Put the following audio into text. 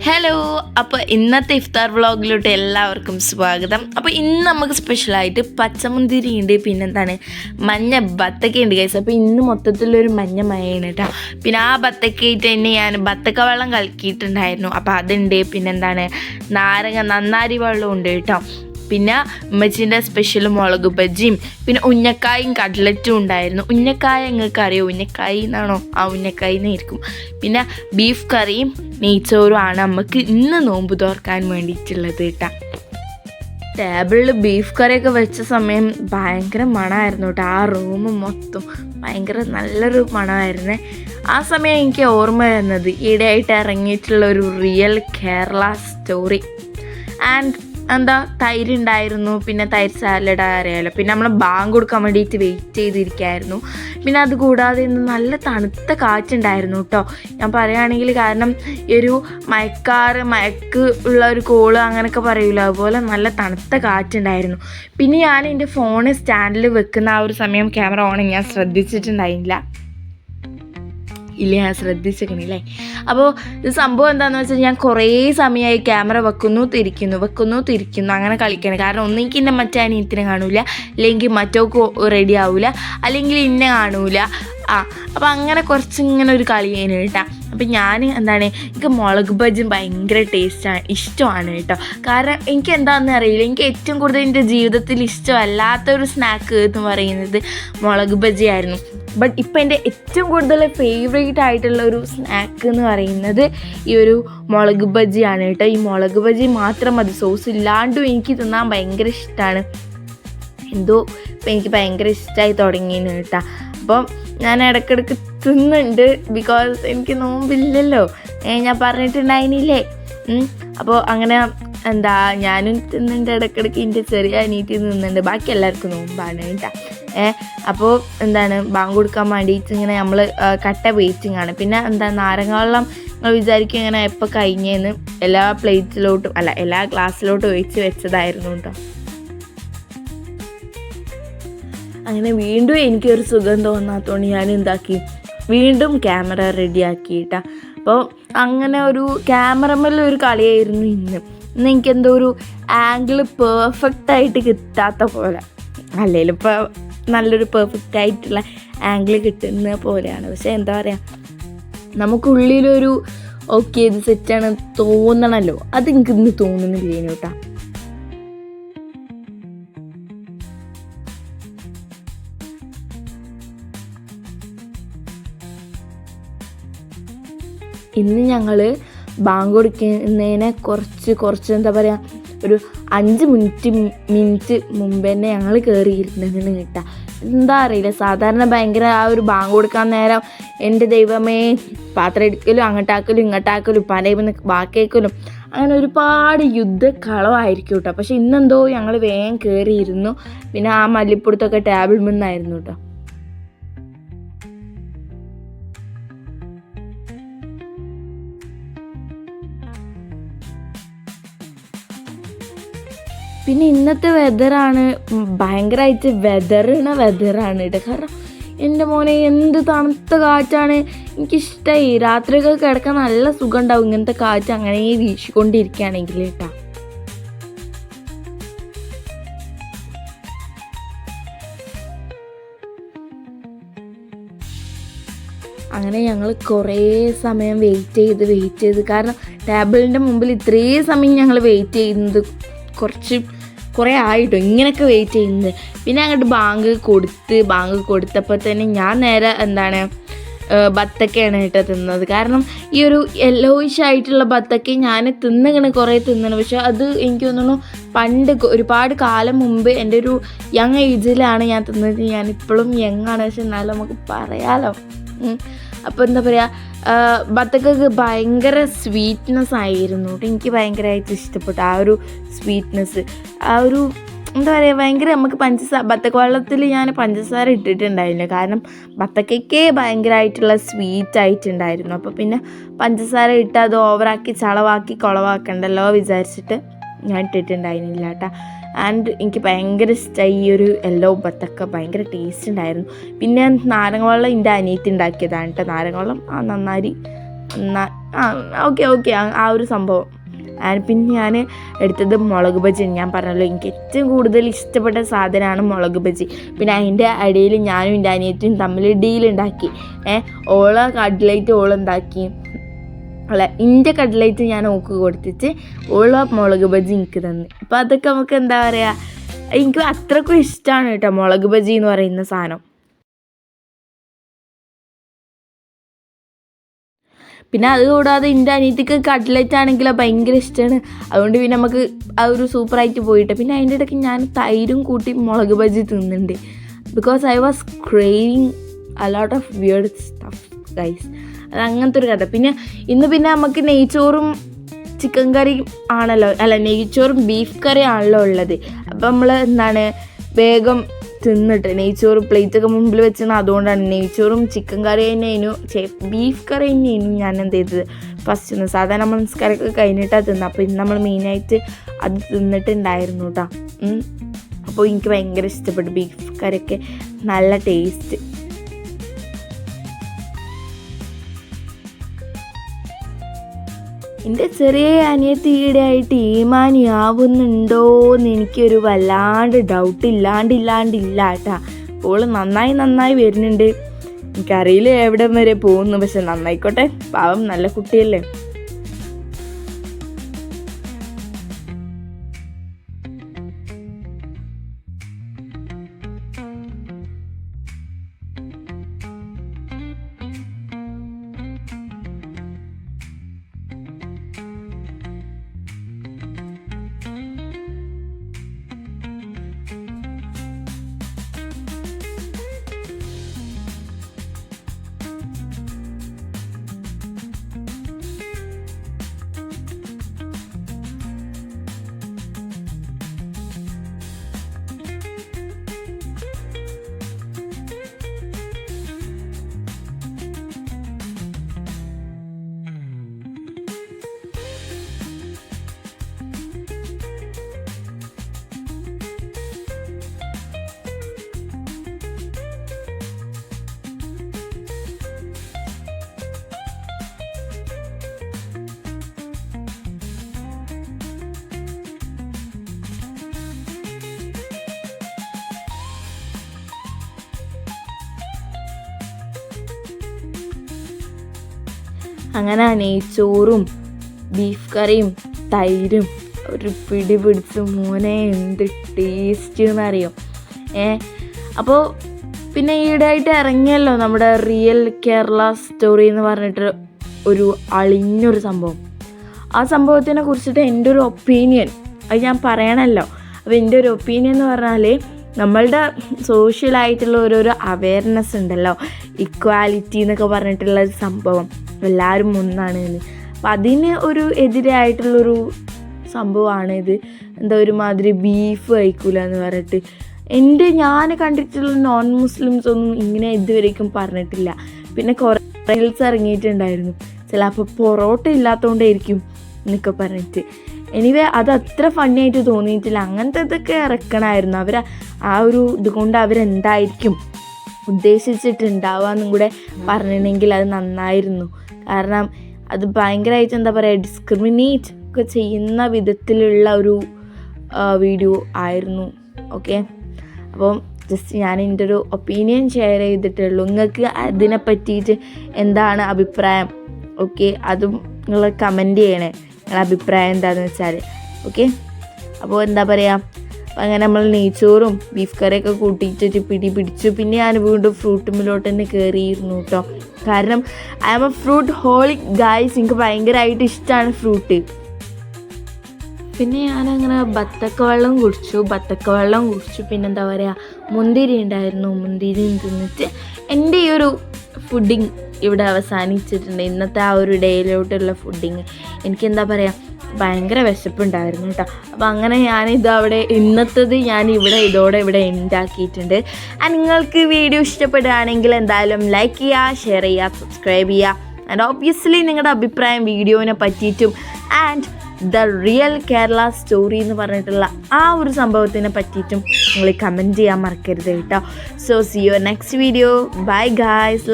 Hello, അപ്പോൾ ഇന്നത്തെ ഇഫ്താർ വ്ളോഗിലോട്ട് എല്ലാവർക്കും സ്വാഗതം. അപ്പോൾ ഇന്ന് നമുക്ക് സ്പെഷ്യലായിട്ട് പച്ചമുന്തിരി ഉണ്ട്, പിന്നെന്താണ് മഞ്ഞ ബത്തക്ക ഉണ്ട് ഗൈസ്. അപ്പോൾ ഇന്ന് മൊത്തത്തിലൊരു മഞ്ഞ മഴയാണ് കേട്ടോ. പിന്നെ ആ ബത്തക്കയിട്ട് തന്നെ ഞാൻ ബത്തക്ക വെള്ളം കലക്കിയിട്ടുണ്ടായിരുന്നു, അപ്പോൾ അതുണ്ട്. പിന്നെന്താണ് നന്നാരി വെള്ളം ഉണ്ട് കേട്ടോ. പിന്നെ ഉമ്മച്ചിൻ്റെ സ്പെഷ്യൽ മുളക് ബജ്ജിയും പിന്നെ ഉന്നക്കായും കട്ട്ലറ്റും ഉണ്ടായിരുന്നു. ഉന്നക്കായ നിങ്ങൾക്ക് അറിയോ? ഉന്നക്കായി എന്നാണോ? ആ ഉന്നക്കായി എന്നായിരിക്കും. പിന്നെ ബീഫ് കറിയും നെയ്ച്ചോറും ആണ് നമുക്ക് ഇന്ന് നോമ്പ് തോർക്കാൻ വേണ്ടിയിട്ടുള്ളത് കേട്ടോ. ടേബിളിൽ ബീഫ് കറിയൊക്കെ വെച്ച സമയം ഭയങ്കര മണമായിരുന്നു കേട്ടോ. ആ റൂം മൊത്തം ഭയങ്കര നല്ലൊരു മണമായിരുന്നേ. ആ സമയം എനിക്ക് ഓർമ്മ വരുന്നത് ഈയിടെയായിട്ട് ഇറങ്ങിയിട്ടുള്ള ഒരു റിയൽ കേരള സ്റ്റോറി. ആൻഡ് തൈര് ഉണ്ടായിരുന്നു, പിന്നെ തൈര് സാലഡ് അറിയാമല്ലോ. പിന്നെ നമ്മൾ ബാങ്ക് കൊടുക്കാൻ വേണ്ടിയിട്ട് വെയിറ്റ് ചെയ്തിരിക്കുകയായിരുന്നു. പിന്നെ അതുകൂടാതെ ഇന്ന് നല്ല തണുത്ത കാറ്റുണ്ടായിരുന്നു കേട്ടോ. ഞാൻ പറയുകയാണെങ്കിൽ കാരണം ഈ ഒരു മയക്ക് ഉള്ള ഒരു കോള് അങ്ങനെയൊക്കെ പറയൂല, അതുപോലെ നല്ല തണുത്ത കാറ്റുണ്ടായിരുന്നു. പിന്നെ ഞാൻ എൻ്റെ ഫോണ് സ്റ്റാൻഡിൽ വെക്കുന്ന ആ ഒരു സമയം ക്യാമറ ഓൺ ഞാൻ ശ്രദ്ധിച്ചിട്ടുണ്ടായില്ല. ഞാൻ ശ്രദ്ധിച്ചിരിക്കണില്ലേ. അപ്പോൾ ഇത് സംഭവം എന്താണെന്ന് വെച്ചാൽ ഞാൻ കുറേ സമയമായി ക്യാമറ വെക്കുന്നു തിരിക്കുന്നു അങ്ങനെ കളിക്കണം. കാരണം ഒന്നെങ്കിൽ ഇന്നെ മറ്റേ അനിയത്തിനെ കാണൂല, അല്ലെങ്കിൽ മറ്റോക്ക് റെഡി ആവില്ല, അല്ലെങ്കിൽ ഇന്നെ കാണൂല. അപ്പോൾ അങ്ങനെ കുറച്ചിങ്ങനെ ഒരു കളിയേനു കേട്ടോ. അപ്പം ഞാൻ എനിക്ക് മുളക് ബജ്ജി ഭയങ്കര ഇഷ്ടമാണ് കേട്ടോ. കാരണം എനിക്ക് എന്താണെന്ന് അറിയില്ല, എനിക്ക് ഏറ്റവും കൂടുതൽ എൻ്റെ ജീവിതത്തിൽ ഇഷ്ടമല്ലാത്തൊരു സ്നാക്ക് എന്ന് പറയുന്നത് മുളക് ബജ്ജി ആയിരുന്നു. ബട്ട് ഇപ്പം എൻ്റെ ഏറ്റവും കൂടുതൽ ഫേവറേറ്റ് ആയിട്ടുള്ള ഒരു സ്നാക്ക് എന്ന് പറയുന്നത് ഈ ഒരു മുളക് ബജ്ജിയാണ് കേട്ടോ. ഈ മുളക് ബജ്ജി മാത്രം മതി, സോസ് ഇല്ലാണ്ടും എനിക്ക് തിന്നാൻ ഭയങ്കര ഇഷ്ടമാണ്. ഇപ്പം എനിക്ക് ഭയങ്കര ഇഷ്ടമായി തുടങ്ങിയെന്ന് കേട്ടോ. അപ്പം ഞാൻ ഇടയ്ക്കിടയ്ക്ക് തിന്നുന്നുണ്ട്, ബിക്കോസ് എനിക്ക് നോമ്പില്ലല്ലോ, ഞാൻ പറഞ്ഞിട്ടുണ്ടായിരുന്നില്ലേ. അപ്പോൾ അങ്ങനെ ഞാനും തിന്നുന്നുണ്ട് ഇടയ്ക്കിടയ്ക്ക്. എൻ്റെ ചെറിയ അനിയത്തി തിന്നുന്നുണ്ട്, ബാക്കി എല്ലാവർക്കും നോമ്പാണ് കേട്ടോ. അപ്പോൾ ബാങ്ക് കൊടുക്കാൻ വേണ്ടിയിട്ട് ഇങ്ങനെ നമ്മൾ കട്ട വെയിറ്റിംഗ് ആണ്. പിന്നെ നാരങ്ങ വെള്ളം നമ്മൾ വിചാരിക്കും ഇങ്ങനെ എപ്പോൾ കഴിഞ്ഞേന്ന് എല്ലാ പ്ലേറ്റിലോട്ടും എല്ലാ ഗ്ലാസ്സിലോട്ടും ഒഴിച്ച് വെച്ചതായിരുന്നു കേട്ടോ. അങ്ങനെ വീണ്ടും എനിക്കൊരു സുഖം തോന്നാത്തതുകൊണ്ട് ഞാൻ വീണ്ടും ക്യാമറ റെഡിയാക്കിയിട്ടാ. അപ്പോൾ അങ്ങനെ ഒരു ക്യാമറമേൽ ഒരു കളിയായിരുന്നു ഇന്ന് എനിക്കെന്തോ ഒരു ആംഗിൾ പെർഫെക്റ്റായിട്ട് കിട്ടാത്ത പോലെ. അല്ലെങ്കിലും ഇപ്പോൾ നല്ലൊരു പെർഫെക്റ്റ് ആയിട്ടുള്ള ആംഗിൾ കിട്ടുന്ന പോലെയാണ്. പക്ഷേ എന്താ പറയുക, നമുക്കുള്ളിലൊരു ഓക്കെ ഇത് സെറ്റാണ് തോന്നണമല്ലോ, അത് എനിക്കിന്ന് തോന്നുന്നില്ല കേട്ടോ. ഇന്ന് ഞങ്ങൾ ബാങ്ക് കൊടുക്കുന്നതിനെ കുറച്ച് എന്താ പറയുക, ഒരു 5 മിനിറ്റ് മുമ്പ് തന്നെ ഞങ്ങൾ കയറിയിരുന്നതെന്ന് കേട്ടാ. എന്താ അറിയില്ല, സാധാരണ ഭയങ്കര ആ ഒരു ബാങ്ക് കൊടുക്കാൻ നേരം എൻ്റെ ദൈവമേ പാത്രം എടുക്കലും അങ്ങോട്ടാക്കലും ഇങ്ങോട്ടാക്കലും പലയിന്ന് ബാക്കിയേക്കലും അങ്ങനെ ഒരുപാട് യുദ്ധക്കളമായിരിക്കും കേട്ടോ. പക്ഷെ ഇന്നെന്തോ ഞങ്ങൾ വേഗം കയറിയിരുന്നു. പിന്നെ ആ മല്ലിപ്പൊടുത്തൊക്കെ ടേബിൾ നിന്നായിരുന്നു കേട്ടോ. പിന്നെ ഇന്നത്തെ വെതറാണ് ഭയങ്കരമായിട്ട് വെതറാണ് കേട്ടോ. കാരണം എൻ്റെ മോനെ എന്ത് തണുത്ത കാറ്റാണ്, എനിക്കിഷ്ടമായി. രാത്രിയൊക്കെ കിടക്കാൻ നല്ല സുഖം ഉണ്ടാവും ഇങ്ങനത്തെ കാറ്റ് അങ്ങനെ വീശിക്കൊണ്ടിരിക്കുകയാണെങ്കിൽ കേട്ടോ. അങ്ങനെ ഞങ്ങൾ കുറേ സമയം വെയിറ്റ് ചെയ്ത് കാരണം ടേബിളിൻ്റെ മുമ്പിൽ ഇത്രയും സമയം ഞങ്ങൾ വെയിറ്റ് ചെയ്യുന്നത് കുറേ ആയിട്ടോ ഇങ്ങനെയൊക്കെ വെയിറ്റ് ചെയ്യുന്നത്. പിന്നെ അങ്ങോട്ട് ബാങ്ക് കൊടുത്തപ്പോൾ തന്നെ ഞാൻ നേരെ ബത്തക്കയാണ് കേട്ടോ തിന്നത്. കാരണം ഈ ഒരു യെല്ലോയിഷ് ആയിട്ടുള്ള ബത്തക്ക ഞാൻ കുറേ തിന്നണം. പക്ഷെ അത് എനിക്ക് തോന്നുന്നു പണ്ട് ഒരുപാട് കാലം മുമ്പ് എൻ്റെ ഒരു യങ് ഏജിലാണ് ഞാൻ തിന്നത്. ഞാനിപ്പോഴും യങ്ങാണ്, പക്ഷെ എന്നാലും നമുക്ക് പറയാലോ. അപ്പോൾ എന്താ പറയുക, ബത്തക്കക്ക് ഭയങ്കര സ്വീറ്റ്നെസ് ആയിരുന്നു. എനിക്ക് ഭയങ്കരമായിട്ട് ഇഷ്ടപ്പെട്ടു ആ ഒരു സ്വീറ്റ്നെസ്. ആ ഒരു എന്താ പറയുക, ഭയങ്കര നമുക്ക് ബത്തക്ക വെള്ളത്തിൽ ഞാൻ പഞ്ചസാര ഇട്ടിട്ടുണ്ടായില്ല. കാരണം ബത്തക്കയ്ക്കേ ഭയങ്കരമായിട്ടുള്ള സ്വീറ്റായിട്ടുണ്ടായിരുന്നു. അപ്പോൾ പിന്നെ പഞ്ചസാര ഇട്ട് അത് ഓവറാക്കി ചളവാക്കി കുളവാക്കണ്ടല്ലോ വിചാരിച്ചിട്ട് ഞാൻ ഇട്ടിട്ടുണ്ടായിരുന്നില്ല കേട്ടോ. ആൻഡ് എനിക്ക് ഭയങ്കര ഇഷ്ടമായി ഈ ഒരു യെല്ലോ ബത്തക്ക, ഭയങ്കര ടേസ്റ്റ് ഉണ്ടായിരുന്നു. പിന്നെ നാരങ്ങ വെള്ളം എൻ്റെ അനിയത്തി ഉണ്ടാക്കിയതാണ് കേട്ടോ. നാരങ്ങ വെള്ളം നന്നായി ഓക്കെ ഓക്കെ ആ ഒരു സംഭവം. പിന്നെ ഞാൻ എടുത്തത് മുളക് ബജി. ഞാൻ പറഞ്ഞല്ലോ എനിക്ക് ഏറ്റവും കൂടുതൽ ഇഷ്ടപ്പെട്ട സാധനമാണ് മുളക് ബജി. പിന്നെ അതിൻ്റെ ഇടയിൽ ഞാനും എൻ്റെ അനിയത്തിയും തമ്മിൽ ഡീലുണ്ടാക്കി. ഓള കട്ട്ലേറ്റ് ഓളുണ്ടാക്കി, അല്ല എൻ്റെ കട്ട്ലേറ്റ് ഞാൻ ഓക്ക് കൊടുത്തിട്ട് ഓള മുളക് ബജി എനിക്ക് തന്നു. അപ്പോൾ അതൊക്കെ നമുക്ക് എന്താ പറയുക, എനിക്ക് അത്രക്കും ഇഷ്ടമാണ് കേട്ടോ മുളക് ബജി എന്ന് പറയുന്ന സാധനം. പിന്നെ അതുകൂടാതെ എൻ്റെ അനിയത്തിക്ക് കട്ട്ലറ്റ് ആണെങ്കിലോ ഭയങ്കര ഇഷ്ടമാണ്. അതുകൊണ്ട് പിന്നെ നമുക്ക് ആ ഒരു സൂപ്പറായിട്ട് പോയിട്ട് പിന്നെ അതിൻ്റെ ഇടയ്ക്ക് ഞാൻ തൈരും കൂട്ടി മുളക് ബജി തിന്നുന്നുണ്ട്. Because I was craving a lot of weird stuff guys. അത് അങ്ങനത്തെ ഒരു കഥ. പിന്നെ ഇന്ന് പിന്നെ നമുക്ക് നെയ്ച്ചോറും ചിക്കൻ കറി ആണല്ലോ, അല്ല നെയ്ച്ചോറും ബീഫ് കറി ആണല്ലോ ഉള്ളത്. അപ്പം നമ്മൾ എന്താണ് വേഗം തിന്നിട്ട് നെയ്ച്ചോറ് പ്ലേറ്റൊക്കെ മുമ്പിൽ വെച്ചെന്ന്, അതുകൊണ്ടാണ് നെയ്ച്ചോറും ചിക്കൻ കറി തന്നെയായിരുന്നു, ബീഫ് കറി തന്നെയായിരുന്നു ഞാൻ എന്ത് ചെയ്തത് ഫസ്റ്റ്. സാധാരണ നമ്മൾ നിസ്കാരമൊക്കെ കഴിഞ്ഞിട്ടാണ് തിന്നത്. അപ്പോൾ ഇന്ന് നമ്മൾ മെയിനായിട്ട് അത് തിന്നിട്ടുണ്ടായിരുന്നു കേട്ടോ. അപ്പോൾ എനിക്ക് ഭയങ്കര ഇഷ്ടപ്പെട്ടു ബീഫ് കറിയൊക്കെ, നല്ല ടേസ്റ്റ്. എൻ്റെ ചെറിയ അനിയത്തി ഈടെയായിട്ട് ഈമാനി ആവുന്നുണ്ടോയെന്ന് എനിക്കൊരു വല്ലാണ്ട് ഡൗട്ട് ഇല്ലാണ്ടില്ല കേട്ടാ. അപ്പോൾ നന്നായി വരുന്നുണ്ട്. എനിക്കറിയില്ല എവിടെ വരെ പോകുന്നു, പക്ഷെ നന്നായിക്കോട്ടെ, പാവം നല്ല കുട്ടിയല്ലേ. അങ്ങനെ നെയ്ച്ചോറും ബീഫ് കറിയും തൈരും ഒരു പിടി പിടിച്ച് മോനെ എന്ത് ടേസ്റ്റ് എന്നറിയോ. അപ്പോൾ പിന്നെ ഈടായിട്ട് ഇറങ്ങിയല്ലോ നമ്മുടെ റിയൽ കേരള സ്റ്റോറി എന്ന് പറഞ്ഞിട്ട് ഒരു അളിഞ്ഞൊരു സംഭവം. ആ സംഭവത്തിനെ കുറിച്ചിട്ട് എൻ്റെ ഒരു ഒപ്പീനിയൻ അത് ഞാൻ പറയണമല്ലോ. അപ്പോൾ എൻ്റെ ഒരു ഒപ്പീനിയൻ എന്ന് പറഞ്ഞാൽ നമ്മളുടെ സോഷ്യലായിട്ടുള്ള ഓരോരോ അവയർനെസ് ഉണ്ടല്ലോ, ഇക്വാലിറ്റി എന്നൊക്കെ പറഞ്ഞിട്ടുള്ള ഒരു സംഭവം, എല്ലാവരും ഒന്നാണ് എന്ന്. അപ്പം അതിന് ഒരു എതിരായിട്ടുള്ളൊരു സംഭവമാണ് ഇത്. എന്താ ഒരുമാതിരി ബീഫ് കഴിക്കൂല എന്ന് പറഞ്ഞിട്ട്. ഞാൻ കണ്ടിട്ടുള്ള നോൺ മുസ്ലിംസ് ഒന്നും ഇങ്ങനെ ഇതുവരേക്കും പറഞ്ഞിട്ടില്ല. പിന്നെ കുറേ റീൽസ് ഇറങ്ങിയിട്ടുണ്ടായിരുന്നു, ചിലപ്പോൾ പൊറോട്ട ഇല്ലാത്തതുകൊണ്ടായിരിക്കും എന്നൊക്കെ പറഞ്ഞിട്ട്. എനിവേ അത് അത്ര ഫണ്ണി ആയിട്ട് തോന്നിയിട്ടില്ല. അങ്ങനത്തെ ഇതൊക്കെ ഇറക്കണമായിരുന്നു. ആ ഒരു ഇതുകൊണ്ട് അവരെന്തായിരിക്കും ഉദ്ദേശിച്ചിട്ടുണ്ടാവുക എന്നും കൂടെ പറഞ്ഞിട്ടുണ്ടെങ്കിൽ അത് നന്നായിരുന്നു. കാരണം അത് ഭയങ്കരമായിട്ട് എന്താ പറയുക, ഡിസ്ക്രിമിനേറ്റ് ഒക്കെ ചെയ്യുന്ന വിധത്തിലുള്ള ഒരു വീഡിയോ ആയിരുന്നു. ഓക്കെ, അപ്പം ജസ്റ്റ് ഞാൻ എൻ്റെ ഒരു ഒപ്പീനിയൻ ഷെയർ ചെയ്തിട്ടുള്ളൂ. നിങ്ങൾക്ക് അതിനെ പറ്റിയിട്ട് എന്താണ് അഭിപ്രായം? ഓക്കെ, അതും നിങ്ങൾ കമൻറ്റ് ചെയ്യണേ, നിങ്ങളുടെ അഭിപ്രായം എന്താണെന്ന് വെച്ചാൽ. ഓക്കെ, അപ്പോൾ എന്താ പറയുക, അങ്ങനെ നമ്മൾ നെയ്ച്ചോറും ബീഫ് കറിയൊക്കെ കൂട്ടിയിട്ട് പിടിച്ചു. പിന്നെ ഞാൻ വീണ്ടും ഫ്രൂട്ട് മില്ലോട്ട് തന്നെ കയറിയിരുന്നു കേട്ടോ. കാരണം I am a fruitholic guys, എനിക്ക് ഭയങ്കരമായിട്ട് ഇഷ്ടമാണ് ഫ്രൂട്ട്. പിന്നെ ഞാനങ്ങനെ ബത്തക്ക വെള്ളം കുടിച്ചു. പിന്നെന്താ പറയുക, മുന്തിരി ഉണ്ടായിരുന്നു, മുന്തിരിയും തിന്നിട്ട് എൻ്റെ ഈ ഒരു ഫുഡിങ് ഇവിടെ അവസാനിച്ചിട്ടുണ്ട്. ഇന്നത്തെ ആ ഒരു ഡേയിലോട്ടുള്ള ഫുഡിങ് എനിക്കെന്താ പറയുക, ഭയങ്കര വിശപ്പുണ്ടായിരുന്നു കേട്ടോ. അപ്പോൾ അങ്ങനെ ഇന്നത്തത് ഞാൻ ഇവിടെ ഉണ്ടാക്കിയിട്ടുണ്ട്. നിങ്ങൾക്ക് വീഡിയോ ഇഷ്ടപ്പെടുകയാണെങ്കിൽ എന്തായാലും ലൈക്ക് ചെയ്യുക, ഷെയർ ചെയ്യുക, സബ്സ്ക്രൈബ് ചെയ്യുക. ആൻഡ് ഓബ്വിയസ്ലി നിങ്ങളുടെ അഭിപ്രായം വീഡിയോനെ പറ്റിയിട്ടും and the real Kerala story എന്ന് പറഞ്ഞിട്ടുള്ള ആ ഒരു സംഭവത്തിനെ പറ്റിയിട്ടും നിങ്ങൾ കമൻറ്റ് ചെയ്യാൻ മറക്കരുത് കേട്ടോ. So see you next video. Bye guys.